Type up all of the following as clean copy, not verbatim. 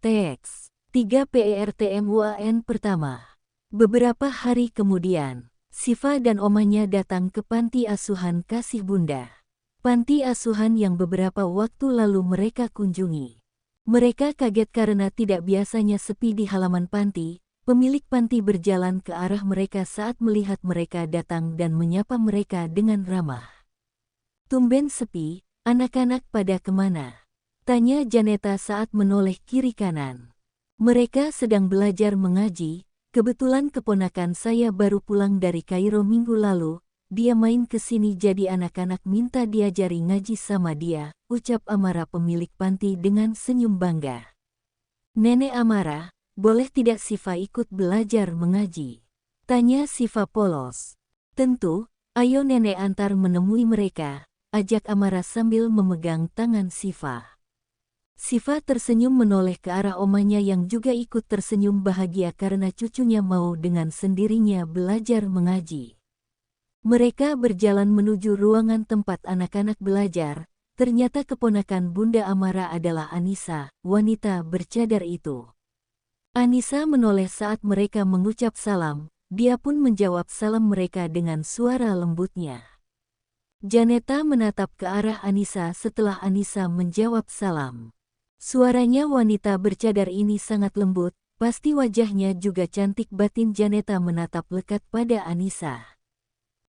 Teks 3 PERTMUAN pertama. Beberapa hari kemudian, Siva dan omanya datang ke panti asuhan Kasih Bunda. Panti asuhan yang beberapa waktu lalu mereka kunjungi. Mereka kaget karena tidak biasanya sepi di halaman panti. Pemilik panti berjalan ke arah mereka saat melihat mereka datang dan menyapa mereka dengan ramah. "Tumben sepi, anak-anak pada kemana?" tanya Janeta saat menoleh kiri kanan. "Mereka sedang belajar mengaji. Kebetulan keponakan saya baru pulang dari Kairo minggu lalu. Dia main ke sini jadi anak-anak minta diajari ngaji sama dia," ucap Amara pemilik panti dengan senyum bangga. "Nenek Amara, boleh tidak Siva ikut belajar mengaji?" tanya Siva polos. "Tentu, ayo nenek antar menemui mereka," ajak Amara sambil memegang tangan Siva. Siva tersenyum menoleh ke arah omanya yang juga ikut tersenyum bahagia karena cucunya mau dengan sendirinya belajar mengaji. Mereka berjalan menuju ruangan tempat anak-anak belajar. Ternyata keponakan Bunda Amara adalah Anissa, wanita bercadar itu. Anissa menoleh saat mereka mengucap salam. Dia pun menjawab salam mereka dengan suara lembutnya. Janeta menatap ke arah Anissa setelah Anissa menjawab salam. Suaranya wanita bercadar ini sangat lembut, pasti wajahnya juga cantik. Batin Janeta menatap lekat pada Anissa.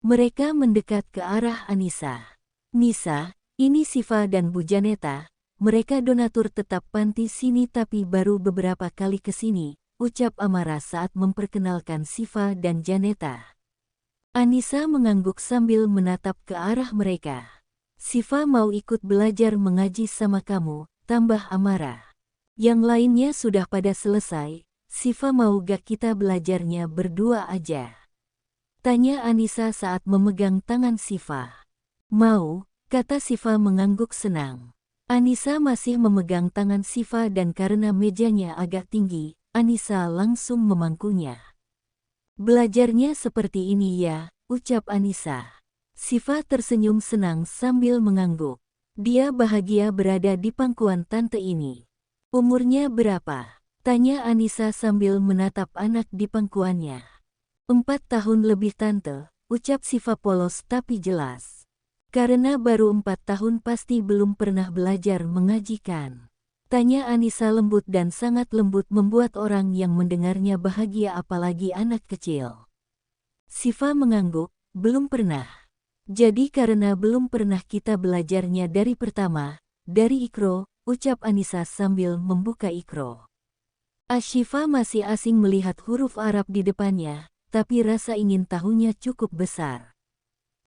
Mereka mendekat ke arah Anissa. "Nisa, ini Siva dan Bu Janeta. Mereka donatur tetap panti sini tapi baru beberapa kali ke sini," ucap Amara saat memperkenalkan Siva dan Janeta. Anissa mengangguk sambil menatap ke arah mereka. "Siva mau ikut belajar mengaji sama kamu," tambah Amara. "Yang lainnya sudah pada selesai. Siva mau gak kita belajarnya berdua aja?" tanya Anissa saat memegang tangan Siva. "Mau," kata Siva mengangguk senang. Anissa masih memegang tangan Siva dan karena mejanya agak tinggi, Anissa langsung memangkunya. "Belajarnya seperti ini ya," ucap Anissa. Siva tersenyum senang sambil mengangguk. Dia bahagia berada di pangkuan tante ini. "Umurnya berapa?" tanya Anissa sambil menatap anak di pangkuannya. 4 tahun lebih tante, ucap Siva polos tapi jelas. "Karena baru 4 tahun pasti belum pernah belajar mengajikan?" tanya Anissa lembut dan sangat lembut membuat orang yang mendengarnya bahagia apalagi anak kecil. Siva mengangguk, "Belum pernah. Jadi karena belum pernah kita belajarnya dari pertama, dari Iqro," ucap Anissa sambil membuka Iqro. Ashifa masih asing melihat huruf Arab di depannya, tapi rasa ingin tahunya cukup besar.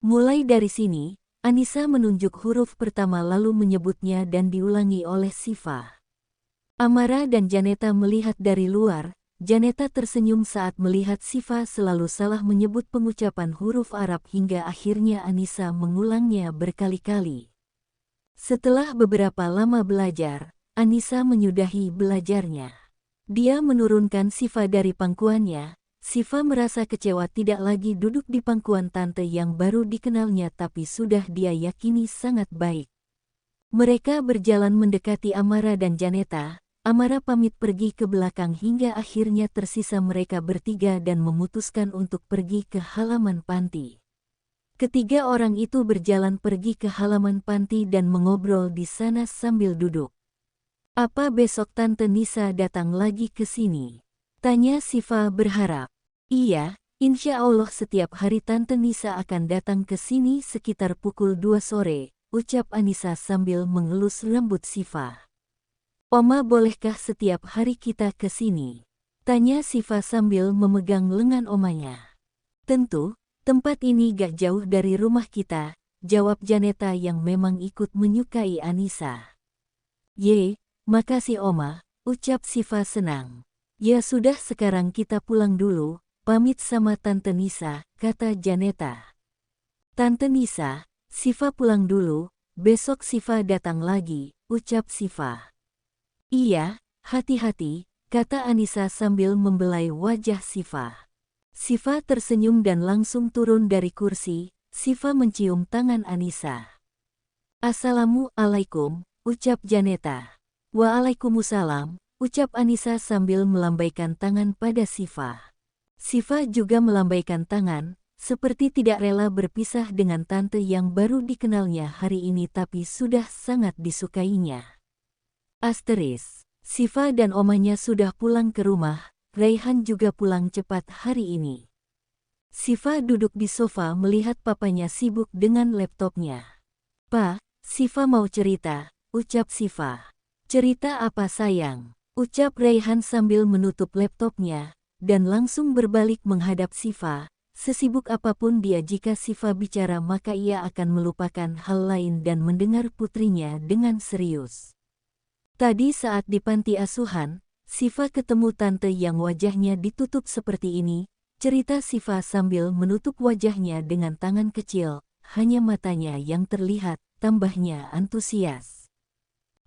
"Mulai dari sini," Anissa menunjuk huruf pertama lalu menyebutnya dan diulangi oleh Siva. Amara dan Janeta melihat dari luar. Janeta tersenyum saat melihat Siva selalu salah menyebut pengucapan huruf Arab hingga akhirnya Anissa mengulangnya berkali-kali. Setelah beberapa lama belajar, Anissa menyudahi belajarnya. Dia menurunkan Siva dari pangkuannya. Siva merasa kecewa tidak lagi duduk di pangkuan tante yang baru dikenalnya tapi sudah dia yakini sangat baik. Mereka berjalan mendekati Amara dan Janeta. Amara pamit pergi ke belakang hingga akhirnya tersisa mereka bertiga dan memutuskan untuk pergi ke halaman panti. Ketiga orang itu berjalan pergi ke halaman panti dan mengobrol di sana sambil duduk. "Apa besok Tante Nisa datang lagi ke sini?" tanya Siva berharap. "Iya, insya Allah setiap hari Tante Nisa akan datang ke sini sekitar pukul 2 sore, ucap Anissa sambil mengelus rambut Siva. "Oma bolehkah setiap hari kita ke sini?" tanya Siva sambil memegang lengan omanya. "Tentu, tempat ini gak jauh dari rumah kita," jawab Janeta yang memang ikut menyukai Anissa. "Ye, makasih Oma," ucap Siva senang. "Ya sudah sekarang kita pulang dulu, pamit sama Tante Nisa," kata Janeta. "Tante Nisa, Siva pulang dulu, besok Siva datang lagi," ucap Siva. "Iya, hati-hati," kata Anissa sambil membelai wajah Siva. Siva tersenyum dan langsung turun dari kursi. Siva mencium tangan Anissa. "Assalamualaikum," ucap Janeta. "Waalaikumsalam," ucap Anissa sambil melambaikan tangan pada Siva. Siva juga melambaikan tangan, seperti tidak rela berpisah dengan tante yang baru dikenalnya hari ini tapi sudah sangat disukainya. Siva dan omanya sudah pulang ke rumah, Raihan juga pulang cepat hari ini. Siva duduk di sofa melihat papanya sibuk dengan laptopnya. "Pa, Siva mau cerita," ucap Siva. "Cerita apa sayang?" ucap Raihan sambil menutup laptopnya, dan langsung berbalik menghadap Siva. Sesibuk apapun dia jika Siva bicara maka ia akan melupakan hal lain dan mendengar putrinya dengan serius. Tadi saat di panti asuhan, Siva ketemu tante yang wajahnya ditutup seperti ini, cerita Siva sambil menutup wajahnya dengan tangan kecil, hanya matanya yang terlihat, tambahnya antusias.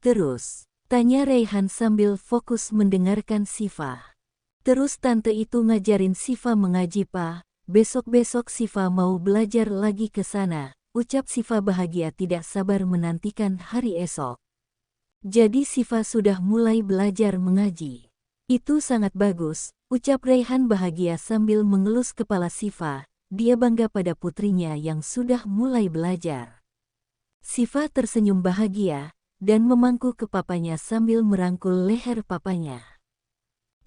"Terus?" tanya Raihan sambil fokus mendengarkan Siva. "Terus tante itu ngajarin Siva mengaji pa, besok-besok Siva mau belajar lagi ke sana," ucap Siva bahagia tidak sabar menantikan hari esok. "Jadi Siva sudah mulai belajar mengaji. Itu sangat bagus," ucap Raihan bahagia sambil mengelus kepala Siva, dia bangga pada putrinya yang sudah mulai belajar. Siva tersenyum bahagia, dan memangku ke papanya sambil merangkul leher papanya.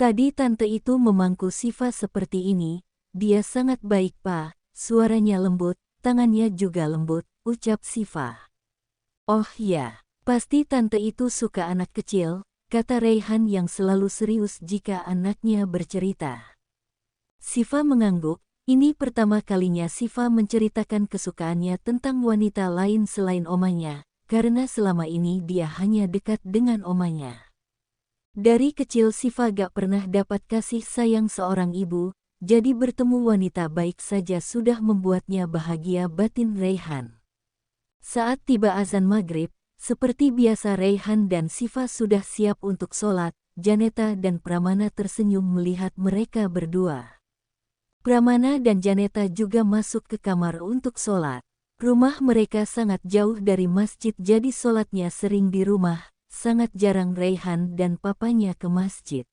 Tadi tante itu memangku Siva seperti ini, dia sangat baik pa, suaranya lembut, tangannya juga lembut, ucap Siva. "Oh ya, pasti tante itu suka anak kecil," kata Raihan yang selalu serius jika anaknya bercerita. Siva mengangguk, ini pertama kalinya Siva menceritakan kesukaannya tentang wanita lain selain omanya, karena selama ini dia hanya dekat dengan omanya. Dari kecil Siva gak pernah dapat kasih sayang seorang ibu, jadi bertemu wanita baik saja sudah membuatnya bahagia batin Raihan. Saat tiba azan maghrib, seperti biasa Raihan dan Siva sudah siap untuk sholat. Janeta dan Pramana tersenyum melihat mereka berdua. Pramana dan Janeta juga masuk ke kamar untuk sholat. Rumah mereka sangat jauh dari masjid jadi sholatnya sering di rumah, sangat jarang Raihan dan papanya ke masjid.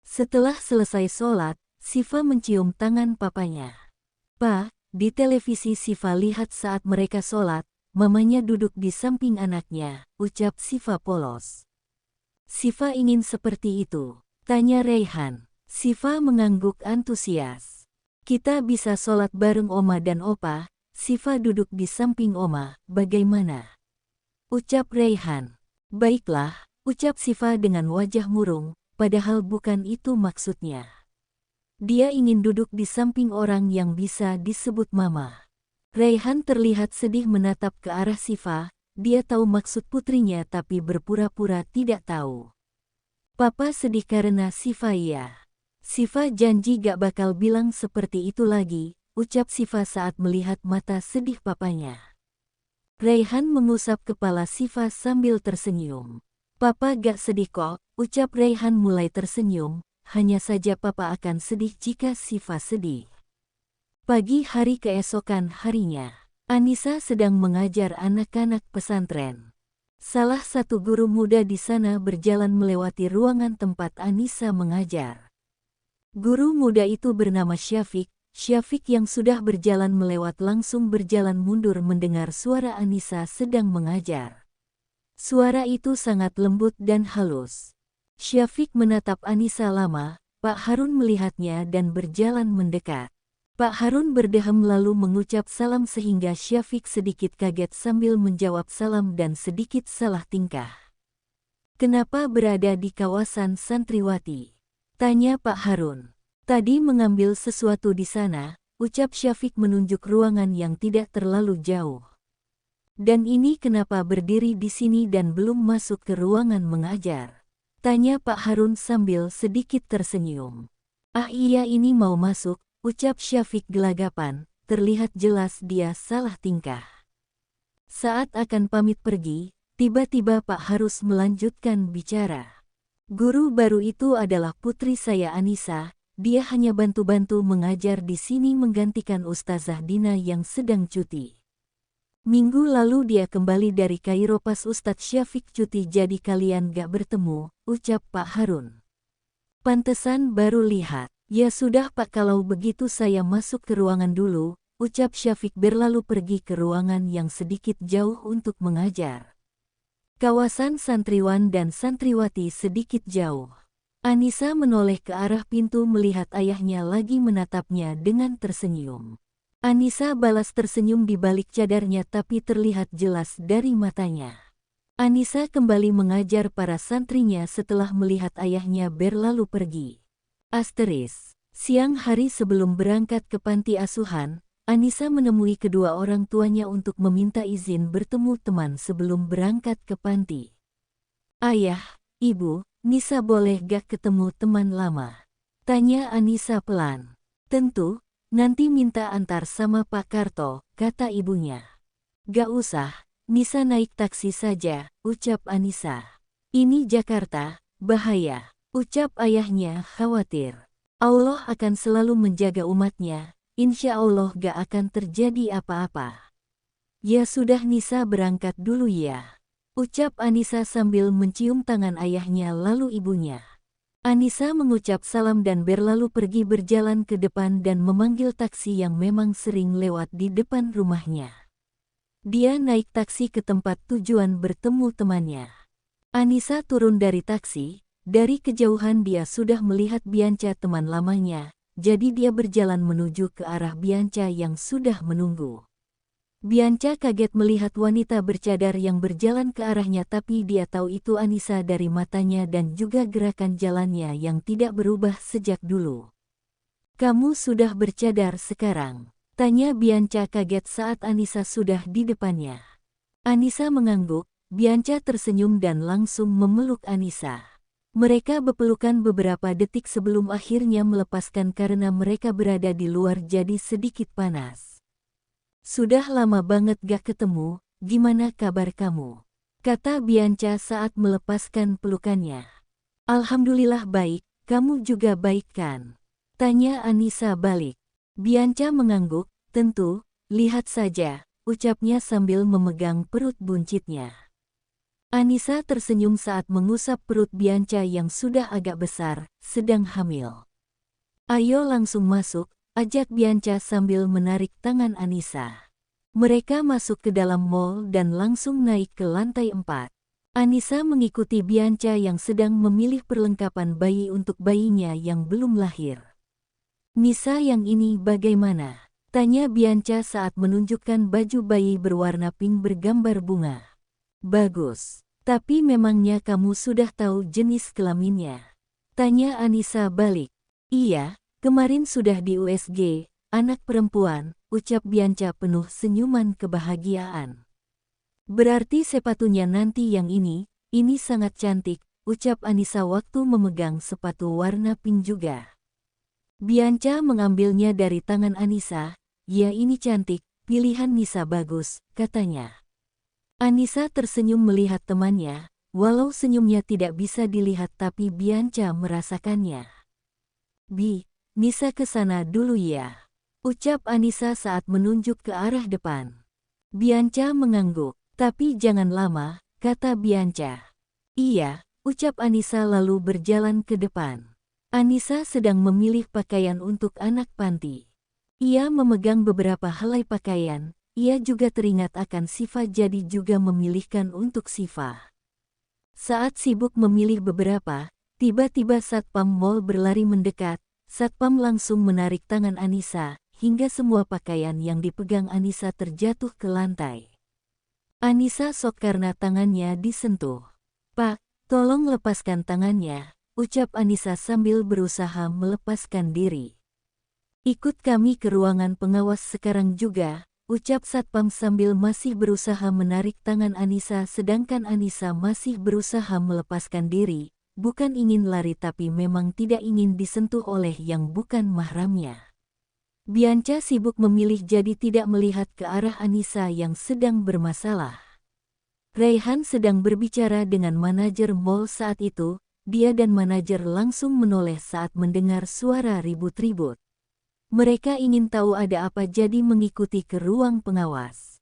Setelah selesai sholat, Siva mencium tangan papanya. "Pa, di televisi Siva lihat saat mereka sholat, mamanya duduk di samping anaknya," ucap Siva polos. "Siva ingin seperti itu?" tanya Raihan. Siva mengangguk antusias. "Kita bisa sholat bareng Oma dan Opa." Siva duduk di samping Oma, "Bagaimana?" ucap Raihan. "Baiklah," ucap Siva dengan wajah murung, padahal bukan itu maksudnya. Dia ingin duduk di samping orang yang bisa disebut mama. Raihan terlihat sedih menatap ke arah Siva, dia tahu maksud putrinya tapi berpura-pura tidak tahu. "Papa sedih karena Siva ya." "Siva janji gak bakal bilang seperti itu lagi," ucap Siva saat melihat mata sedih papanya. Raihan mengusap kepala Siva sambil tersenyum. "Papa gak sedih kok," ucap Raihan mulai tersenyum, "hanya saja papa akan sedih jika Siva sedih." Pagi hari keesokan harinya, Anissa sedang mengajar anak-anak pesantren. Salah satu guru muda di sana berjalan melewati ruangan tempat Anissa mengajar. Guru muda itu bernama Syafiq. Syafiq yang sudah berjalan melewat langsung berjalan mundur mendengar suara Anissa sedang mengajar. Suara itu sangat lembut dan halus. Syafiq menatap Anissa lama, Pak Harun melihatnya dan berjalan mendekat. Pak Harun berdehem lalu mengucap salam sehingga Syafiq sedikit kaget sambil menjawab salam dan sedikit salah tingkah. "Kenapa berada di kawasan santriwati?" tanya Pak Harun. "Tadi mengambil sesuatu di sana," ucap Syafiq menunjuk ruangan yang tidak terlalu jauh. "Dan ini kenapa berdiri di sini dan belum masuk ke ruangan mengajar?" tanya Pak Harun sambil sedikit tersenyum. "Ah iya ini mau masuk," ucap Syafiq gelagapan, terlihat jelas dia salah tingkah. Saat akan pamit pergi, tiba-tiba Pak Harus melanjutkan bicara. "Guru baru itu adalah putri saya Anissa. Dia hanya bantu-bantu mengajar di sini menggantikan Ustazah Dina yang sedang cuti." Minggu lalu dia kembali dari Kairo pas Ustadz Syafiq cuti jadi kalian gak bertemu, ucap Pak Harun. Pantesan baru lihat. Ya sudah Pak kalau begitu saya masuk ke ruangan dulu, ucap Syafiq berlalu pergi ke ruangan yang sedikit jauh untuk mengajar. Kawasan santriwan dan santriwati sedikit jauh. Anissa menoleh ke arah pintu melihat ayahnya lagi menatapnya dengan tersenyum. Anissa balas tersenyum di balik cadarnya tapi terlihat jelas dari matanya. Anissa kembali mengajar para santrinya setelah melihat ayahnya berlalu pergi. Siang hari sebelum berangkat ke panti asuhan, Anissa menemui kedua orang tuanya untuk meminta izin bertemu teman sebelum berangkat ke panti. Ayah, Ibu, Nisa boleh gak ketemu teman lama? Tanya Anissa pelan. Tentu. Nanti minta antar sama Pak Karto, kata ibunya. Gak usah, Nisa naik taksi saja, ucap Anissa. Ini Jakarta, bahaya, ucap ayahnya khawatir. Allah akan selalu menjaga umatnya, insya Allah gak akan terjadi apa-apa. Ya sudah Nisa berangkat dulu ya, ucap Anissa sambil mencium tangan ayahnya lalu ibunya. Anissa mengucap salam dan berlalu pergi berjalan ke depan dan memanggil taksi yang memang sering lewat di depan rumahnya. Dia naik taksi ke tempat tujuan bertemu temannya. Anissa turun dari taksi, dari kejauhan dia sudah melihat Bianca teman lamanya, jadi dia berjalan menuju ke arah Bianca yang sudah menunggu. Bianca kaget melihat wanita bercadar yang berjalan ke arahnya tapi dia tahu itu Anissa dari matanya dan juga gerakan jalannya yang tidak berubah sejak dulu. Kamu sudah bercadar sekarang? Tanya Bianca kaget saat Anissa sudah di depannya. Anissa mengangguk, Bianca tersenyum dan langsung memeluk Anissa. Mereka berpelukan beberapa detik sebelum akhirnya melepaskan karena mereka berada di luar jadi sedikit panas. Sudah lama banget gak ketemu, gimana kabar kamu? Kata Bianca saat melepaskan pelukannya. Alhamdulillah baik, kamu juga baik kan? Tanya Anissa balik. Bianca mengangguk, tentu, lihat saja, ucapnya sambil memegang perut buncitnya. Anissa tersenyum saat mengusap perut Bianca yang sudah agak besar, sedang hamil. Ayo langsung masuk, ajak Bianca sambil menarik tangan Anissa. Mereka masuk ke dalam mall dan langsung naik ke lantai 4. Anissa mengikuti Bianca yang sedang memilih perlengkapan bayi untuk bayinya yang belum lahir. Nisa yang ini bagaimana? Tanya Bianca saat menunjukkan baju bayi berwarna pink bergambar bunga. Bagus, tapi memangnya kamu sudah tahu jenis kelaminnya? Tanya Anissa balik. Iya, kemarin sudah di USG, anak perempuan, ucap Bianca penuh senyuman kebahagiaan. Berarti sepatunya nanti yang ini sangat cantik, ucap Anissa waktu memegang sepatu warna pink juga. Bianca mengambilnya dari tangan Anissa, ya ini cantik, pilihan Nisa bagus, katanya. Anissa tersenyum melihat temannya, walau senyumnya tidak bisa dilihat tapi Bianca merasakannya. Nisa ke sana dulu ya, ucap Anissa saat menunjuk ke arah depan. Bianca mengangguk, tapi jangan lama, kata Bianca. Iya, ucap Anissa lalu berjalan ke depan. Anissa sedang memilih pakaian untuk anak panti. Ia memegang beberapa helai pakaian, ia juga teringat akan Siva jadi juga memilihkan untuk Siva. Saat sibuk memilih beberapa, tiba-tiba Satpam Mall berlari mendekat, Satpam langsung menarik tangan Anissa, hingga semua pakaian yang dipegang Anissa terjatuh ke lantai. Anissa shock karena tangannya disentuh. Pak, tolong lepaskan tangannya, ucap Anissa sambil berusaha melepaskan diri. Ikut kami ke ruangan pengawas sekarang juga, ucap Satpam sambil masih berusaha menarik tangan Anissa sedangkan Anissa masih berusaha melepaskan diri, bukan ingin lari tapi memang tidak ingin disentuh oleh yang bukan mahramnya. Bianca sibuk memilih jadi tidak melihat ke arah Anissa yang sedang bermasalah. Raihan sedang berbicara dengan manajer mall saat itu, dia dan manajer langsung menoleh saat mendengar suara ribut-ribut. Mereka ingin tahu ada apa jadi mengikuti ke ruang pengawas.